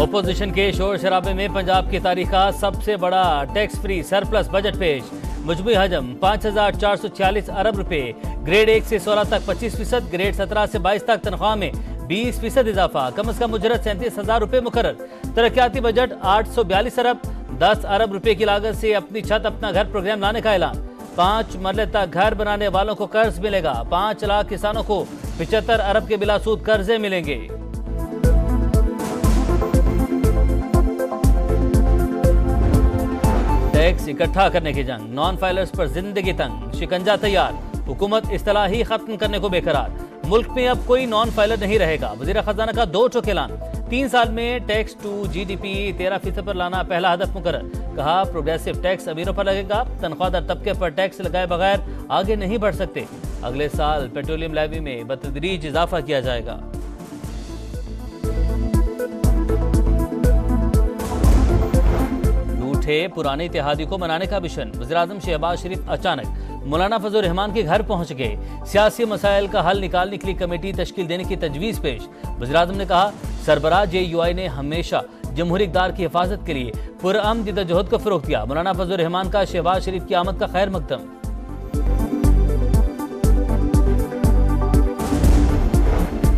Opposition के शोर शराबे में पंजाब की तारीख का सबसे बड़ा टैक्स फ्री सरप्लस बजट पेश। मजमूई हजम 5,446 अरब रुपए। ग्रेड 1 से 16 तक 25%, ग्रेड 17 से 22 तक तनख्वाह में 20% इजाफा। कम अज कम उजरत 37,000 रुपए मुकर्रर। तरक्याती बजट 842 अरब। 10 अरब रुपए की लागत से अपनी छत अपना घर प्रोग्राम लाने का ऐलान। 5 मरले तक घर बनाने वालों को कर्ज मिलेगा। 5 लाख किसानों को 75 अरब के बिलासूद कर्जे मिलेंगे। टैक्स इकट्ठा करने की जंग, नॉन फाइलर्स पर जिंदगी तंग, शिकंजा तैयार। हुकूमत इस्तेलाह ही खत्म करने को बेकरार। मुल्क में अब कोई नॉन फाइलर नहीं रहेगा। वजीर खजाना का 2 टोक ऐलान। 3 साल में टैक्स टू GDP 13% पर लाना पहला हदफ मुकर्रर। कहा प्रोग्रेसिव टैक्स अमीरों पर लगेगा। तनख्वाहदार तबके पर टैक्स लगाए बगैर आगे नहीं बढ़ सकते। अगले साल पेट्रोलियम लेवी में बतदरीज इजाफा किया जाएगा। पुराने इत्तेहादी को मनाने का मिशन। वज़ीर-ए-आज़म शहबाज शरीफ अचानक मौलाना फजल रहमान के घर पहुंच गए। सियासी मसाइल का हल निकालने के लिए कमेटी तश्कील देने की तजवीज़ पेश। वज़ीर-ए-आज़म ने कहा सरबराह JUI ने हमेशा जमहूरी इक़्तिदार की हिफाजत के लिए पुरअमन जद्दोजहद को फ़रोग़ दिया। मौलाना फजल रहमान का शहबाज शरीफ की आमद का खैर मकदम।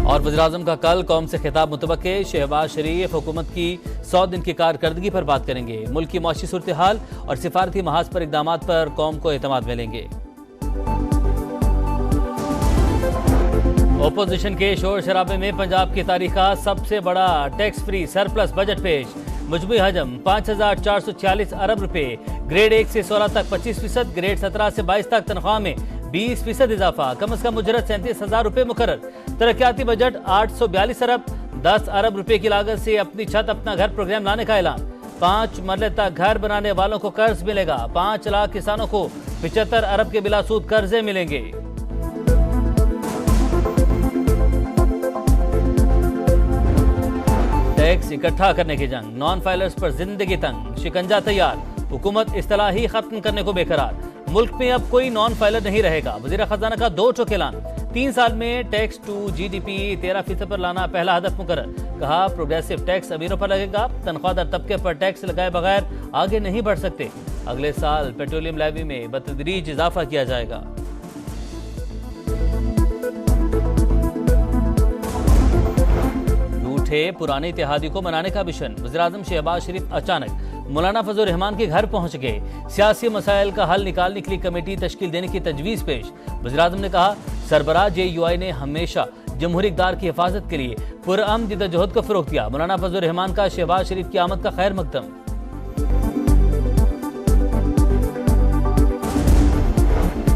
और वज़ीर-ए-आज़म का कल कौम से खिताब मुतवक्के। शहबाज शरीफ हुकूमत की 100 दिन की कारकर्दगी पर बात करेंगे। मुल्क की मौशी सूरत हाल और सिफारती महाज पर इक़दामात पर कौम को एतमाद मिलेंगे। ओपोजिशन के शोर शराबे में पंजाब की तारीख का सबसे बड़ा टैक्स फ्री सरप्लस बजट पेश। मजमूई हजम 5,446 अरब रुपए। ग्रेड 1 से 16 तक 25%, ग्रेड 17 से 22 तक तनख्वाह में 20% इजाफा। कम अज कम उजरत 37,000 रुपए मुकर्रर। तरक्याती बजट 842 अरब। 10 अरब रुपए की लागत से अपनी छत अपना घर प्रोग्राम लाने का ऐलान। 5 मरले तक घर बनाने वालों को कर्ज मिलेगा। 5 लाख किसानों को 75 अरब के बिलासूद कर्जे मिलेंगे। टैक्स इकट्ठा करने की जंग, नॉन फाइलर्स पर जिंदगी तंग, शिकंजा तैयार। हुकूमत इस्तेलाह ही खत्म करने को बेकरार। मुल्क में अब कोई नॉन फाइलर नहीं रहेगा। वजीर खजाना का 2 टोक ऐलान। 3 साल में टैक्स टू GDP 13% पर लाना पहला हदफ मुकर्रर। कहा प्रोग्रेसिव टैक्स अमीरों पर लगेगा। तनख्वाहदार तबके पर टैक्स लगाए बगैर आगे नहीं बढ़ सकते। अगले साल पेट्रोलियम लेवी में बतदरीज इजाफा किया जाएगा। पुराने इत्तेहादी को मनाने का मिशन। वज़ीर-ए-आज़म शहबाज शरीफ अचानक मौलाना फजल रहमान के घर पहुंच गए। सियासी मसाइल का हल निकालने के लिए कमेटी तश्कील देने की तजवीज़ पेश। वज़ीर-ए-आज़म ने कहा सरबराह JUI ने हमेशा जमहूरी इक़्तिदार की हिफाजत के लिए पुरअमन जद्दोजहद को फ़रोग़ दिया। मौलाना फजल रहमान का शहबाज शरीफ की आमद का खैर मकदम।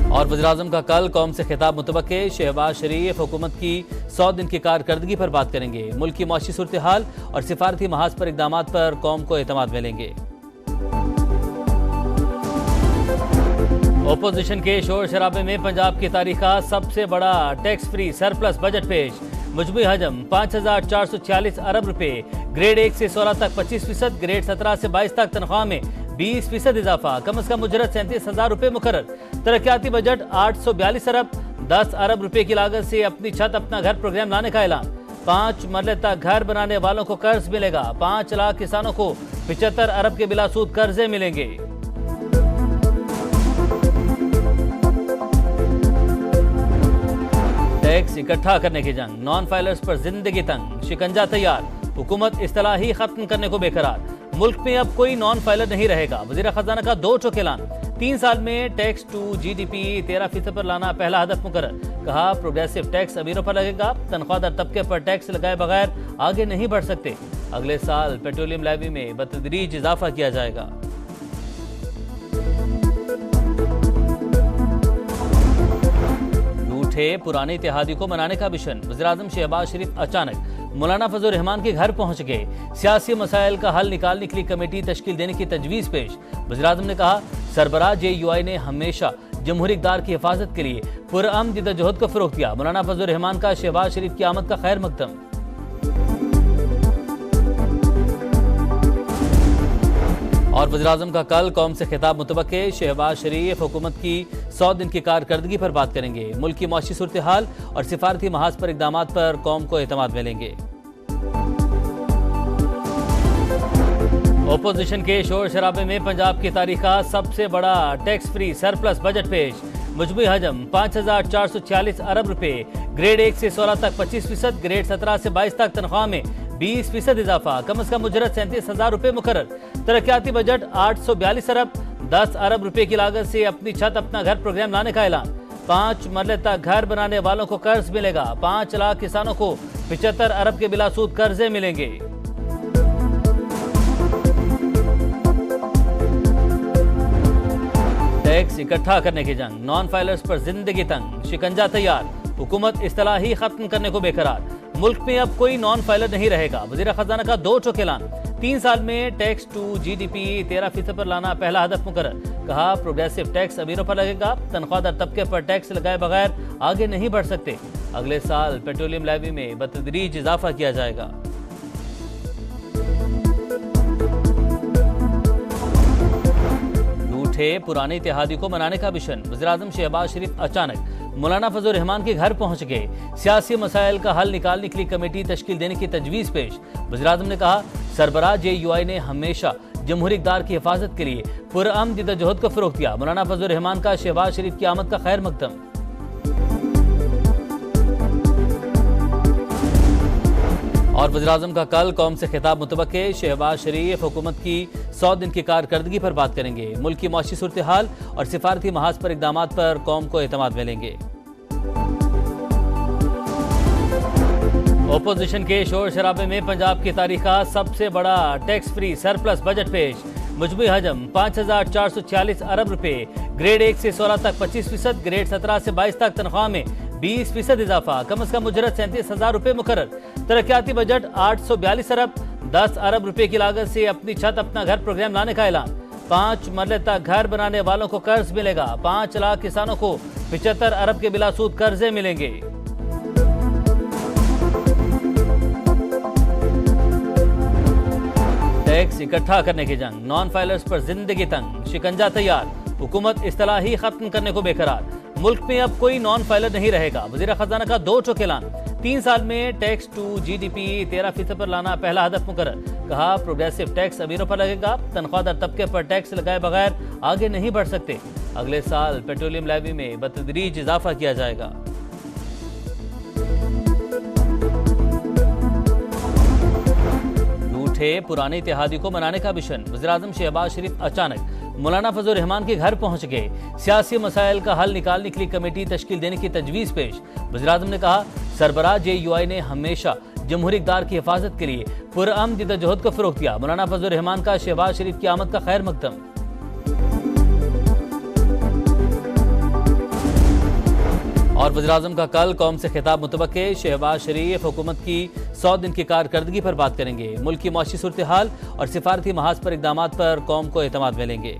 और वज़ीर-ए-आज़म का कल कौम से खिताब मुतवक्के। शहबाज शरीफ हुकूमत की 100 दिन की कारकर्दगी पर बात करेंगे। मुल्क की मौशी सूरत हाल और सिफारती महाज पर इक़दामात पर कौम को एतमाद मिलेंगे। ओपोजिशन के शोर शराबे में पंजाब की तारीख का सबसे बड़ा टैक्स फ्री सरप्लस बजट पेश। मजमूई हजम 5,446 अरब रुपए। ग्रेड 1 से 16 तक 25%, ग्रेड 17 से 22 तक तनख्वाह में 20% इजाफा। कम अज कम उजरत 37,000 रुपए मुकर्रर। तरक्याती बजट 842 अरब। 10 अरब रुपए की लागत से अपनी छत अपना घर प्रोग्राम लाने का ऐलान। 5 मरले तक घर बनाने वालों को कर्ज मिलेगा। 5 लाख किसानों को 75 अरब के बिलासूद कर्जे मिलेंगे। टैक्स इकट्ठा करने की जंग, नॉन फाइलर्स पर जिंदगी तंग, शिकंजा तैयार। हुकूमत इस्तेलाह ही खत्म करने को बेकरार। मुल्क में अब कोई नॉन फाइलर नहीं रहेगा। वजीर खजाना का 2 टोक ऐलान। 3 साल में टैक्स टू GDP 13% पर लाना पहला हदफ मुकर्रर। कहा प्रोग्रेसिव टैक्स अमीरों पर लगेगा। तनख्वाहदार तबके पर टैक्स लगाए बगैर आगे नहीं बढ़ सकते। अगले साल पेट्रोलियम लेवी में बतदरीज इजाफा किया जाएगा। पुराने इत्तेहादी को मनाने का मिशन। वज़ीर-ए-आज़म शहबाज शरीफ अचानक मौलाना फजल रहमान के घर पहुंच गए। सियासी मसाइल का हल निकालने के लिए कमेटी तश्कील देने की तजवीज़ पेश। वज़ीर-ए-आज़म ने कहा सरबराह JUI ने हमेशा जमहूरी इक़्तिदार की हिफाजत के लिए पुरअमन जद्दोजहद को फ़रोग़ दिया। मौलाना फजल रहमान का शहबाज शरीफ की आमद का खैर मकदम। और वज़ीर-ए-आज़म का कल कौम से खिताब मुतवक्के। शहबाज शरीफ हुकूमत की 100 दिन की कारकर्दगी पर बात करेंगे। मुल्क की मौशी सूरत हाल और सिफारती महाज पर इक़दामात पर कौम को एतमाद मिलेंगे। ओपोजिशन के शोर शराबे में पंजाब की तारीख का सबसे बड़ा टैक्स फ्री सरप्लस बजट पेश। मजमूई हजम 5,446 अरब रुपए। ग्रेड 1 से 16 तक 25%, ग्रेड 17 से 22 तक तनख्वाह में 20% इजाफा। कम अज कम उजरत 37,000 रुपए मुकर्रर। तरक्याती बजट 842 अरब। 10 अरब रुपए की लागत से अपनी छत अपना घर प्रोग्राम लाने का ऐलान। 5 मरले तक घर बनाने वालों को कर्ज मिलेगा। 5 लाख किसानों को 75 अरब के बिलासूद कर्जे मिलेंगे। टैक्स इकट्ठा करने की जंग, नॉन फाइलर्स पर जिंदगी तंग, शिकंजा तैयार। हुकूमत इस्तेलाही खत्म करने को बेकरार। मुल्क में अब कोई नॉन फाइलर नहीं रहेगा। वजीर खजाना का 2 टोक ऐलान। 3 साल में टैक्स टू GDP 13% पर लाना पहला हदफ मुकर्रर। कहा प्रोग्रेसिव टैक्स अमीरों पर लगेगा। तनख्वाहदार तबके पर टैक्स लगाए बगैर आगे नहीं बढ़ सकते। अगले साल पेट्रोलियम लेवी में बतदरीज इजाफा किया जाएगा। पुराने इत्तेहादी को मनाने का मिशन। वज़ीर-ए-आज़म शहबाज शरीफ अचानक मौलाना फजल रहमान के घर पहुंच गए। सियासी मसाइल का हल निकालने के लिए कमेटी तश्कील देने की तजवीज़ पेश। वज़ीर-ए-आज़म ने कहा सरबराह JUI ने हमेशा जमहूरी इक़्तिदार की हिफाजत के लिए पुरअमन जिद्दोजहद को फ़रोग़ दिया। मौलाना फजल रहमान का शहबाज शरीफ की आमद का खैर मकदम। और वज़ीर-ए-आज़म का कल कौम से खिताब मुतवक्के। शहबाज शरीफ हुकूमत की 100 दिन की कारकर्दगी पर बात करेंगे। मुल्क की मौशी सूरत हाल और सिफारती महाज पर इक़दामात पर कौम को एतमाद मिलेंगे। ओपोजिशन के शोर शराबे में पंजाब की तारीख का सबसे बड़ा टैक्स फ्री सरप्लस बजट पेश। मजमूई हजम 5,446 अरब रुपए। ग्रेड 1 से 16 तक 25%, ग्रेड 17 से 22 तक तनख्वाह में 20% इजाफा। कम अज कम उजरत 37,000 रुपए मुकर्रर। तरक्याती बजट 842 अरब। 10 अरब रुपए की लागत से अपनी छत अपना घर प्रोग्राम लाने का ऐलान। 5 मरले तक घर बनाने वालों को कर्ज मिलेगा। 5 लाख किसानों को 75 अरब के बिलासूद कर्जे मिलेंगे। टैक्स इकट्ठा करने की जंग, नॉन फाइलर्स पर जिंदगी तंग, शिकंजा तैयार। हुकूमत इस्तेलाही खत्म करने को बेकरार। मुल्क में अब कोई नॉन फाइलर नहीं रहेगा। वजीर खजाना का 2 टोक ऐलान। 3 साल में टैक्स टू GDP 13% पर लाना पहला हदफ मुकर्रर। कहा प्रोग्रेसिव टैक्स अमीरों पर लगेगा। तनख्वाहदार तबके पर टैक्स लगाए बगैर आगे नहीं बढ़ सकते। अगले साल पेट्रोलियम लेवी में बतदरीज इजाफा किया जाएगा। पुराने इत्तेहादी को मनाने का मिशन। वज़ीर-ए-आज़म शहबाज शरीफ अचानक मौलाना फजल रहमान के घर पहुंच गए। सियासी मसाइल का हल निकालने के लिए कमेटी तश्कील देने की तजवीज़ पेश। वज़ीर-ए-आज़म ने कहा सरबराह JUI ने हमेशा जमहूरी इक़्तिदार की हिफाजत के लिए पुरअमन जिद्दोजहद को फ़रोग़ दिया। मौलाना फजल रहमान का शहबाज शरीफ की आमद का खैर मकदम। और वज़ीर-ए-आज़म का कल कौम से खिताब मुतवक्के। शहबाज शरीफ हुकूमत की 100 दिन की कारकर्दगी पर बात करेंगे। मुल्क की मौशी सूरत हाल और सिफारती महाज पर इक़दामात पर कौम को एतमाद मिलेंगे।